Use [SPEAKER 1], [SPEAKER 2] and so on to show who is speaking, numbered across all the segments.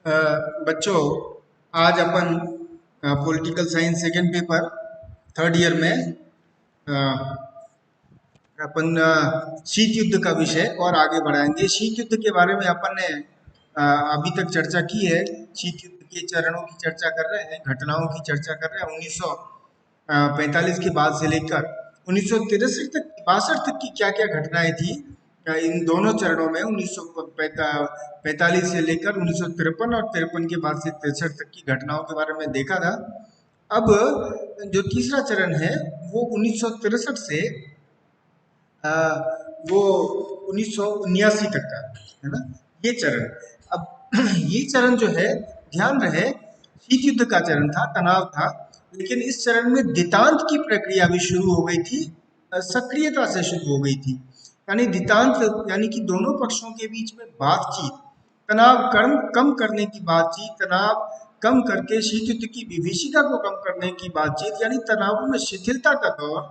[SPEAKER 1] बच्चों, आज अपन political science second paper third year में अ, अपन शीत युद्ध का विषय और आगे बढ़ाएंगे। शीत युद्ध के बारे में अपन ने अभी तक चर्चा की है। शीत युद्ध के चरणों की चर्चा कर रहे हैं, घटनाओं की चर्चा कर रहे हैं। 1945 के बाद से लेकर 1963 तक 62 तक की क्या क्या घटनाएं थी इन दोनों चरणों में। 1945 से लेकर 1953 और 53 के बाद से 63 तक की घटनाओं के बारे में देखा था। अब जो तीसरा चरण है वो 1963 से आ, वो 1979 तक का है ना, ये चरण। अब ये चरण जो है, ध्यान रहे, शीत युद्ध का चरण था, तनाव था, लेकिन इस चरण में दितांत की प्रक्रिया भी शुरू हो गई थी, सक्रियता से शुरू हो गई थी। यानी दितांत यानी कि दोनों पक्षों के बीच में बातचीत, तनाव कम करने की बातचीत, तनाव कम करके शीत युद्ध की विभीषिका को कम करने की बातचीत, यानी तनावों में शिथिलता का दौर,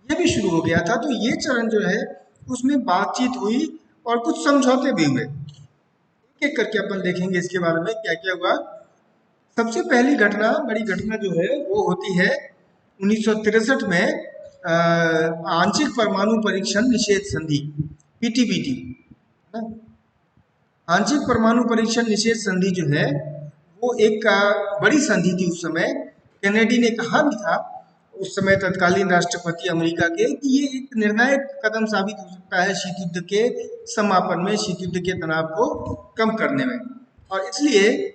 [SPEAKER 1] ये भी शुरू हो गया था। तो ये चरण जो है उसमें बातचीत हुई और कुछ समझौते भी हुए। एक एक करके अपन देखेंगे इसके बारे में क्या क्या हुआ। सबसे पहली घटना, बड़ी घटना जो है वो होती है 1963 में आंशिक परमाणु परीक्षण निषेध संधि, पीटीबीटी। आंशिक परमाणु परीक्षण निषेध संधि जो है वो एक बड़ी संधि थी उस समय। कैनेडी ने कहा भी था उस समय तत्कालीन राष्ट्रपति अमेरिका के कि ये एक निर्णायक कदम साबित हो सकता है शीत युद्ध के समापन में, शीत युद्ध के तनाव को कम करने में। और इसलिए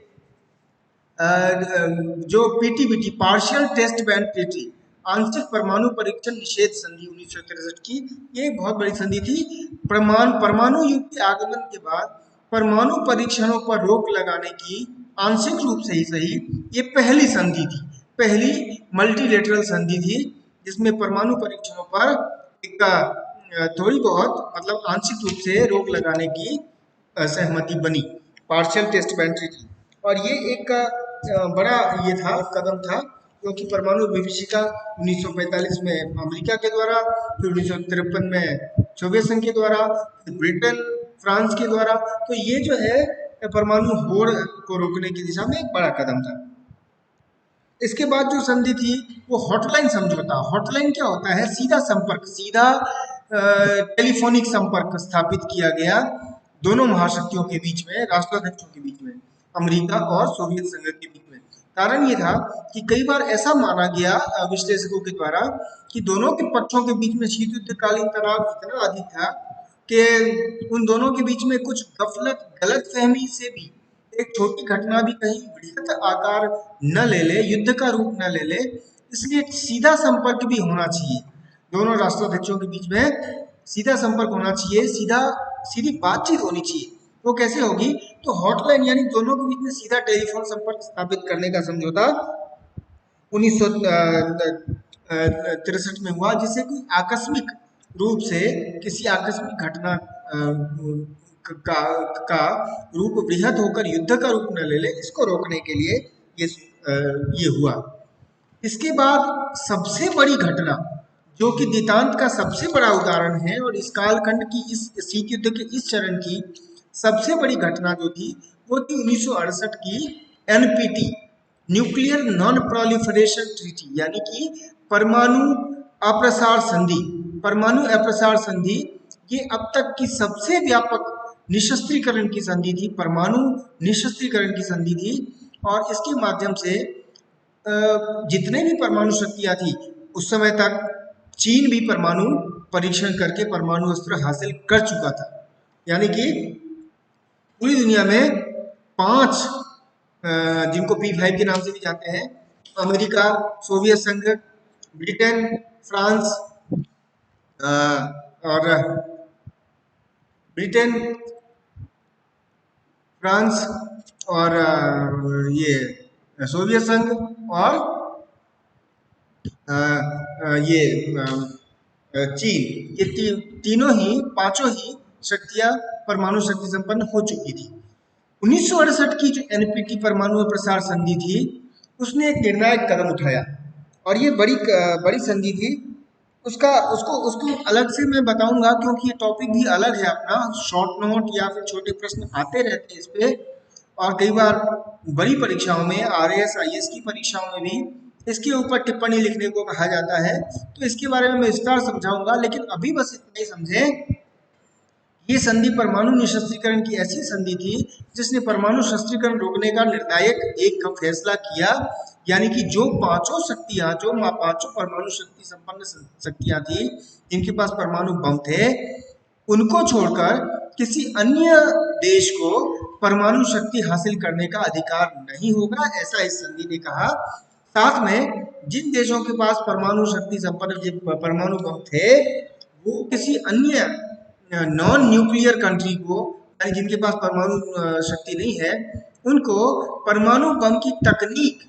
[SPEAKER 1] जो पीटीबीटी, पार्शियल टेस्ट बैन ट्रीटी, आंशिक परमाणु परीक्षण निषेध संधि 1963 की, ये बहुत बड़ी संधि थी। परमाणु युग के आगमन के बाद परमाणु परीक्षणों पर रोक लगाने की आंशिक रूप से ही सही ये पहली संधि थी, पहली मल्टीलेटरल संधि थी जिसमें परमाणु परीक्षणों पर एक थोड़ी बहुत मतलब आंशिक रूप से रोक लगाने की सहमति बनी, पार्शियल टेस्ट बैन ट्रीटी। और ये एक बड़ा ये था, कदम था, क्योंकि परमाणु विभीषिका 1945 में अमेरिका के द्वारा, फिर 1953 में सोवियत संघ के द्वारा, फिर ब्रिटेन फ्रांस के द्वारा। तो ये जो है परमाणु होड़ को रोकने की दिशा में एक बड़ा कदम था। इसके बाद जो संधि थी वो हॉटलाइन समझौता। हॉटलाइन क्या होता है? सीधा संपर्क, सीधा टेलीफोनिक संपर्क स्थापित किया गया दोनों महाशक्तियों के बीच में, राष्ट्राध्यक्षों के बीच में, अमेरिका और सोवियत संघ के बीच में। कारण ये था कि कई बार ऐसा माना गया विश्लेषकों के द्वारा कि दोनों के पक्षों के बीच में शीत युद्धकालीन तनाव इतना अधिक था कि उन दोनों के बीच में कुछ गलत फहमी से भी एक छोटी घटना भी कहीं बृहत आकार न ले ले, युद्ध का रूप न ले ले, इसलिए सीधा संपर्क भी होना चाहिए। दोनों राष्ट्राध्यक्षों के बीच में सीधा संपर्क होना चाहिए, सीधी बातचीत होनी चाहिए। वो कैसे होगी? तो हॉटलाइन, यानी दोनों के बीच में सीधा टेलीफोन संपर्क स्थापित करने का समझौता 1963 में हुआ, जिससे कोई आकस्मिक रूप से किसी आकस्मिक घटना का, का रूप बृहद होकर युद्ध का रूप न ले ले, इसको रोकने के लिए ये हुआ। इसके बाद सबसे बड़ी घटना, जो कि दितांत का सबसे बड़ा उदाहरण है और इस कालखंड की, इस शीत युद्ध के इस चरण की सबसे बड़ी घटना जो थी वो थी 1968 की NPT, nuclear non proliferation treaty, यानी कि परमाणु अप्रसार संधि। परमाणु अप्रसार संधि ये अब तक की सबसे व्यापक निशस्त्रीकरण की संधि थी, परमाणु निशस्त्रीकरण की संधि थी। और इसके माध्यम से जितने भी परमाणु शक्तियां थी उस समय तक, चीन भी परमाणु परीक्षण करके परमाणु अस्त्र हासिल कर चुका था। यानी कि पूरी दुनिया में 5, जिनको P5 के नाम से भी जानते हैं, अमेरिका, सोवियत संघ, ब्रिटेन, फ्रांस और ब्रिटेन, फ्रांस और ये सोवियत संघ और ये चीन, ये तीनों ही, पांचों ही शक्तियां परमाणु शक्ति संपन्न हो चुकी थी। 1968 की जो एनपीटी परमाणु प्रसार संधि थी उसने एक निर्णायक कदम उठाया और ये बड़ी संधि थी। उसको अलग से मैं बताऊंगा क्योंकि ये टॉपिक भी अलग है अपना, शॉर्ट नोट या फिर छोटे प्रश्न आते रहते हैं इस पे। और कई बार बड़ी परीक्षाओं में RAS IAS की परीक्षाओं में भी इसके ऊपर टिप्पणी लिखने को कहा जाता है। तो इसके बारे में मैं विस्तार समझाऊंगा, लेकिन अभी बस इतना ही समझें। ये संधि परमाणु निशस्त्रीकरण की ऐसी संधि थी जिसने परमाणु शस्त्रीकरण रोकने का निर्णायक एक फैसला किया, यानी कि जो पांचों शक्तियां, जो पांचों परमाणु शक्ति संपन्न शक्तियां थी जिनके पास परमाणु बम थे, उनको छोड़कर किसी अन्य देश को परमाणु शक्ति हासिल करने का अधिकार नहीं होगा, ऐसा इस संधि ने कहा। साथ में जिन देशों के पास परमाणु शक्ति संपन्न परमाणु बम थे, वो किसी अन्य नॉन न्यूक्लियर कंट्री को, यानी जिनके पास परमाणु शक्ति नहीं है, उनको परमाणु बम की तकनीक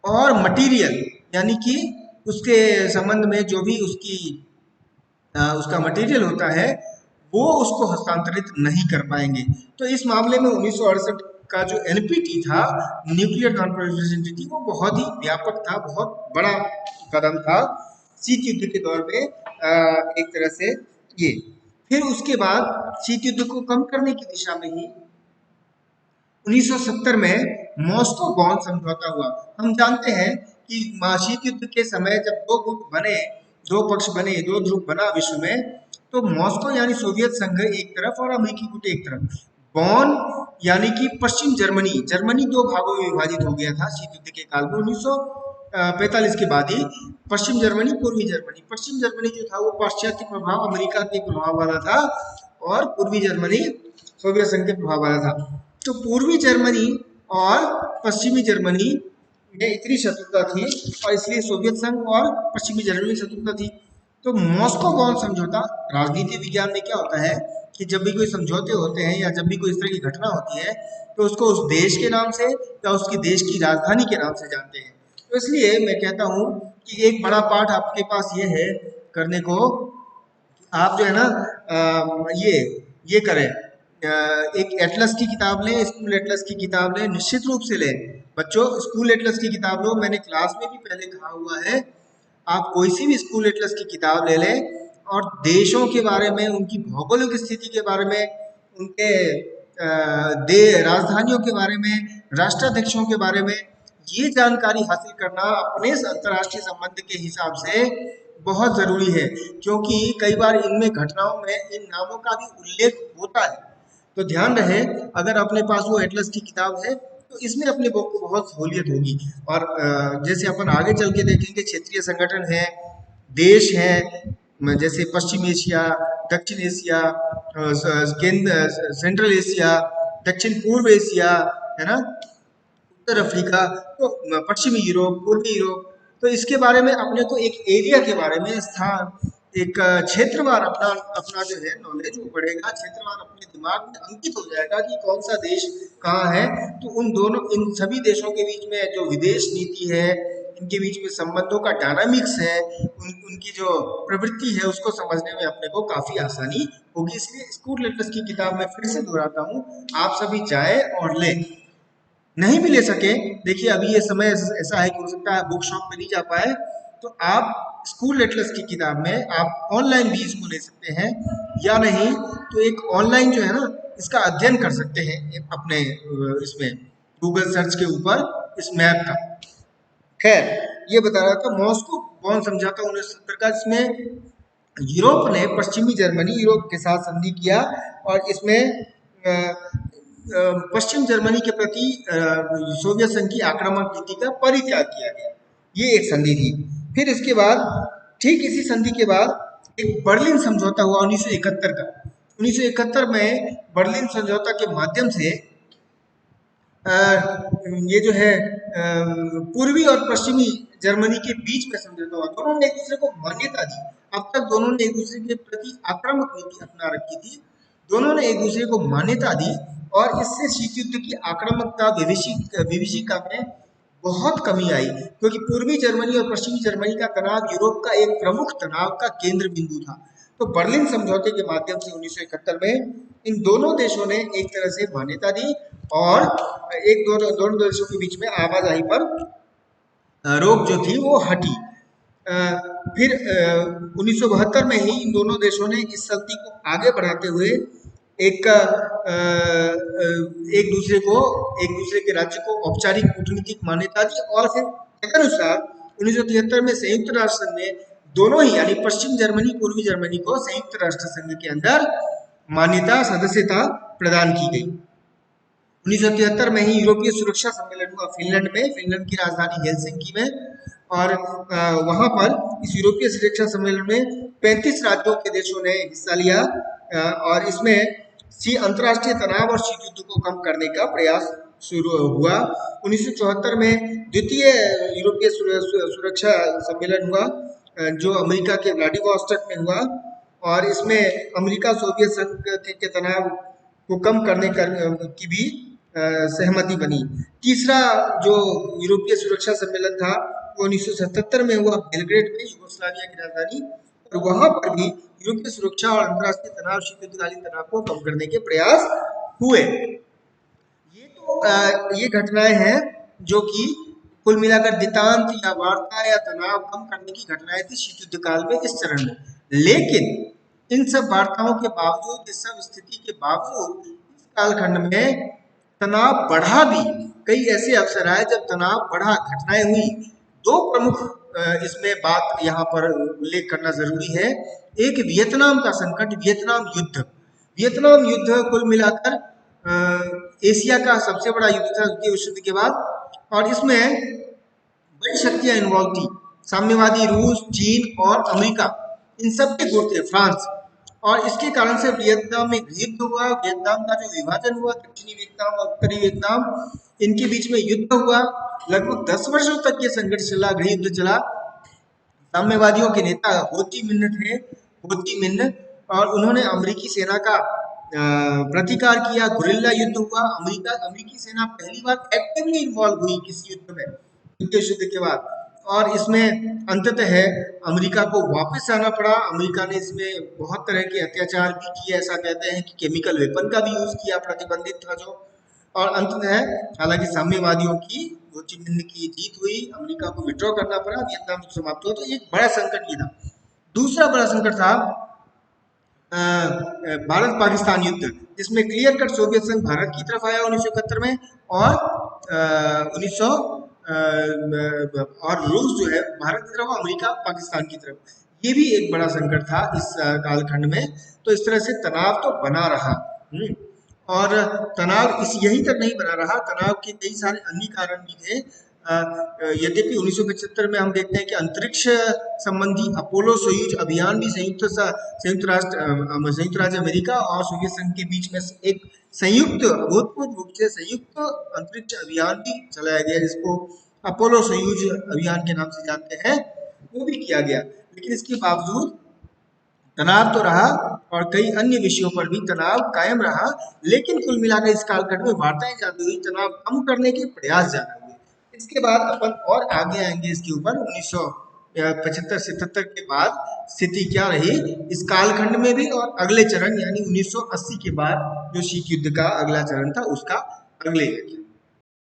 [SPEAKER 1] और मटेरियल, यानी कि उसके संबंध में जो भी उसका मटेरियल होता है, वो उसको हस्तांतरित नहीं कर पाएंगे। तो इस मामले में 1968 का जो NPT था, न्यूक्लियर नॉन प्रोलिफरेशन ट्रीटी, वो बहुत ही व्यापक था, बहुत बड़ा कदम था शीत युद्ध के दौर में। एक तरह से ये फिर उसके बाद शीत युद्ध को कम करने की दिशा में ही 1970 में मॉस्को बॉन समझौता हुआ। हम जानते हैं कि शीत युद्ध के समय जब दो गुट बने, दो पक्ष बने, दो ध्रुव बना विश्व में, तो मॉस्को यानी सोवियत संघ एक तरफ और अमेरिकी गुट एक तरफ। बॉन यानी कि पश्चिम जर्मनी, जर्मनी दो भागों में विभाजित हो गया था शीत युद्ध के काल में 1945 के बाद ही। पश्चिम जर्मनी, पूर्वी जर्मनी। पश्चिम जर्मनी जो था वो पाश्चात्य प्रभाव, अमेरिका के प्रभाव वाला था, और पूर्वी जर्मनी सोवियत संघ के प्रभाव वाला था। तो पूर्वी जर्मनी और पश्चिमी जर्मनी में इतनी शत्रुता थी, और इसलिए सोवियत संघ और पश्चिमी जर्मनी में शत्रुता थी। तो मॉस्को बॉन समझौता, राजनीति विज्ञान में क्या होता है कि जब भी कोई समझौते होते हैं या जब भी कोई इस तरह की घटना होती है, तो उसको उस देश के नाम से या उसकी देश की राजधानी के नाम से जानते हैं। तो इसलिए मैं कहता हूँ कि एक बड़ा पाठ आपके पास ये है करने को, आप जो है ना ये करें, एक एटलस की किताब लें, स्कूल एटलस की किताब लें, निश्चित रूप से लें बच्चों, स्कूल एटलस की किताब लो। मैंने क्लास में भी पहले कहा हुआ है, आप कोई सी भी स्कूल एटलस की किताब ले लें और देशों के बारे में, उनकी भौगोलिक स्थिति के बारे में, उनके राजधानियों के बारे में, राष्ट्राध्यक्षों के बारे में ये जानकारी हासिल करना अपने अंतर्राष्ट्रीय संबंध के हिसाब से बहुत जरूरी है, क्योंकि कई बार इनमें घटनाओं में इन नामों का भी उल्लेख होता है। तो ध्यान रहे, अगर अपने पास वो एटलस की किताब है तो इसमें अपने को बहुत सहूलियत होगी। और जैसे अपन आगे चल के देखेंगे, क्षेत्रीय संगठन है, देश है, जैसे पश्चिम एशिया, दक्षिण एशिया, सेंट्रल एशिया, दक्षिण पूर्व एशिया, है ना, उत्तर अफ्रीका, तो पश्चिमी यूरोप, पूर्वी यूरोप, तो इसके बारे में अपने को एक एरिया के बारे में, स्थान, एक क्षेत्रवार अपना अपना जो है नॉलेज वो बढ़ेगा, क्षेत्रवार अपने दिमाग में अंकित हो जाएगा कि कौन सा देश कहाँ है। तो इन सभी देशों के बीच में जो विदेश नीति है, इनके बीच में संबंधों का डायनामिक्स है, उनकी जो प्रवृत्ति है, उसको समझने में अपने को काफी आसानी होगी। इसलिए स्कूल एटलस की किताब में फिर से दोहराता हूँ, आप सभी जाए और लें। नहीं भी ले सके, देखिए अभी ये समय ऐसा है कि हो सकता है बुक शॉप पे नहीं जा पाए, तो आप स्कूल एटलस की किताब में आप ऑनलाइन भी इसको ले सकते हैं, या नहीं तो एक ऑनलाइन जो है ना इसका अध्ययन कर सकते हैं अपने इसमें गूगल सर्च के ऊपर इस मैप का। खैर, ये बता रहा था मॉस्को बॉन समझौता 1970 का, जिसमें यूरोप ने पश्चिमी जर्मनी यूरोप के साथ संधि किया, और इसमें पश्चिम जर्मनी के प्रति सोवियत संघ की आक्रामक नीति का परित्याग किया गया। ये एक संधि थी। फिर इसके बाद, ठीक इसी संधि के बाद एक बर्लिन समझौता हुआ 1971 का। 1971 में बर्लिन समझौता के माध्यम से ये जो है पूर्वी और पश्चिमी जर्मनी के बीच में समझौता हुआ। दोनों ने एक दूसरे को मान्यता दी। अब तक दोनों ने एक दूसरे के प्रति आक्रामक नीति अपना रखी थी, दोनों ने एक दूसरे को मान्यता दी, और इससे शीत युद्ध की आक्रामकता, विभीषिका में बहुत कमी आई, क्योंकि पूर्वी जर्मनी और पश्चिमी जर्मनी का तनाव यूरोप का एक प्रमुख तनाव का केंद्र बिंदु था। तो बर्लिन समझौते के माध्यम से 1971 में इन दोनों देशों ने एक तरह से मान्यता दी, और दोनों देशों के बीच में आवाजाही पर रोक जो थी वो हटी। फिर 1972 में ही इन दोनों देशों ने इस संधि को आगे बढ़ाते हुए एक एक दूसरे के राज्य को औपचारिक कूटनीतिक मान्यता दी और फिर तदनुसार 1973 में संयुक्त राष्ट्र संघ ने दोनों ही यानी पश्चिम जर्मनी पूर्वी जर्मनी को संयुक्त राष्ट्र संघ के अंदर मान्यता सदस्यता प्रदान की गई। 1973 में ही यूरोपीय सुरक्षा सम्मेलन हुआ फिनलैंड में, फिनलैंड की राजधानी हेलसिंकी में, और वहां पर इस यूरोपीय सुरक्षा सम्मेलन में 35 राज्यों के देशों ने हिस्सा लिया और इसमें अंतर्राष्ट्रीय तनाव और शीत युद्ध को कम करने का प्रयास शुरू हुआ। 1974 में द्वितीय यूरोपीय सुरक्षा सम्मेलन हुआ जो अमेरिका के व्लादिवोस्टॉक में हुआ और इसमें अमेरिका सोवियत संघ के तनाव को कम करने की भी सहमति बनी। तीसरा जो यूरोपीय सुरक्षा सम्मेलन था वो 1977 में हुआ बेलग्रेड में, यूगोस्लाविया की राजधानी, और वहां पर भी यूरोपीय सुरक्षा और अंतर्राष्ट्रीय तनाव, शीतकालीन तनाव को कम करने के प्रयास हुए। ये घटनाएं हैं जो कि कुल मिलाकर दितांत या वार्ता या तनाव कम करने की घटनाएं थी शीत युद्ध काल में इस चरण में। लेकिन इन सब वार्ताओं के बावजूद, इस सब स्थिति के बावजूद इस कालखंड में तनाव बढ़ा भी। कई ऐसे अवसर आए जब तनाव बढ़ा, घटनाएं हुई। दो प्रमुख इसमें बात यहाँ पर उल्लेख करना जरूरी है। एक वियतनाम का संकट, वियतनाम युद्ध। वियतनाम युद्ध कुल मिलाकर एशिया का सबसे बड़ा युद्ध था द्वितीय विश्व युद्ध के बाद, और इसमें बड़ी शक्तियां इन्वॉल्व थी। साम्यवादी रूस, चीन और अमेरिका, इन सब के गुट थे, फ्रांस, और इसके कारण से वियतनाम में युद्ध हुआ। वियतनाम का जो विभाजन हुआ, दक्षिणी वियतनाम और उत्तरी वियतनाम, इनके बीच में युद्ध हुआ। लगभग 10 वर्षों तक ये संघर्ष चला, गृह युद्ध चला। साम्यवादियों के नेता होची मिन्ह थे, होची मिन्ह, और उन्होंने अमेरिकी सेना का प्रतिकार किया। गुरिल्ला युद्ध हुआ। अमेरिकी सेना पहली बार एक्टिवली इन्वॉल्व हुई किसी युद्ध में द्वितीय युद्ध के बाद, और इसमें अंततः अमेरिका को वापस आना पड़ा। अमेरिका ने इसमें बहुत तरह के अत्याचार भी किए, ऐसा कहते हैं कि केमिकल वेपन का भी यूज किया, प्रतिबंधित था जो, और अंततः हालांकि साम्यवादियों की, हो ची मिन्ह की जीत हुई, अमेरिका को विड्रॉ करना पड़ा, वियतनाम समाप्त हुआ। तो एक बड़ा संकट ये था। दूसरा बड़ा संकट था भारत पाकिस्तान युद्ध, जिसमें क्लियर कट सोवियत संघ भारत की तरफ आया 1971 में, और 1900 और रूस जो है भारत की तरफ, अमेरिका पाकिस्तान की तरफ। ये भी एक बड़ा संकट था इस कालखंड में। तो इस तरह से तनाव तो बना रहा, और तनाव यही तक नहीं बना रहा, तनाव के कई सारे अन्य कारण भी थे। यद्यपि 1975 में हम देखते हैं कि अंतरिक्ष संबंधी अपोलो सोयूज अभियान भी संयुक्त राज्य अमेरिका और सोवियत संघ के बीच में एक संयुक्त, अभूतपूर्व रूप से संयुक्त अंतरिक्ष अभियान भी चलाया गया, जिसको अपोलो सोयूज अभियान के नाम से जानते हैं, वो भी किया गया। लेकिन इसके बावजूद तनाव तो रहा और कई अन्य विषयों पर भी तनाव कायम रहा। लेकिन कुल मिलाकर इस कालखंड में वार्ताएं ज्यादा हुई, तनाव कम करने के प्रयास ज्यादा हुए। इसके बाद अपन और आगे आएंगे इसके ऊपर। 1975-77 के बाद स्थिति क्या रही इस कालखंड में भी, और अगले चरण यानी 1980 के बाद जो शीत युद्ध का अगला चरण था उसका अगले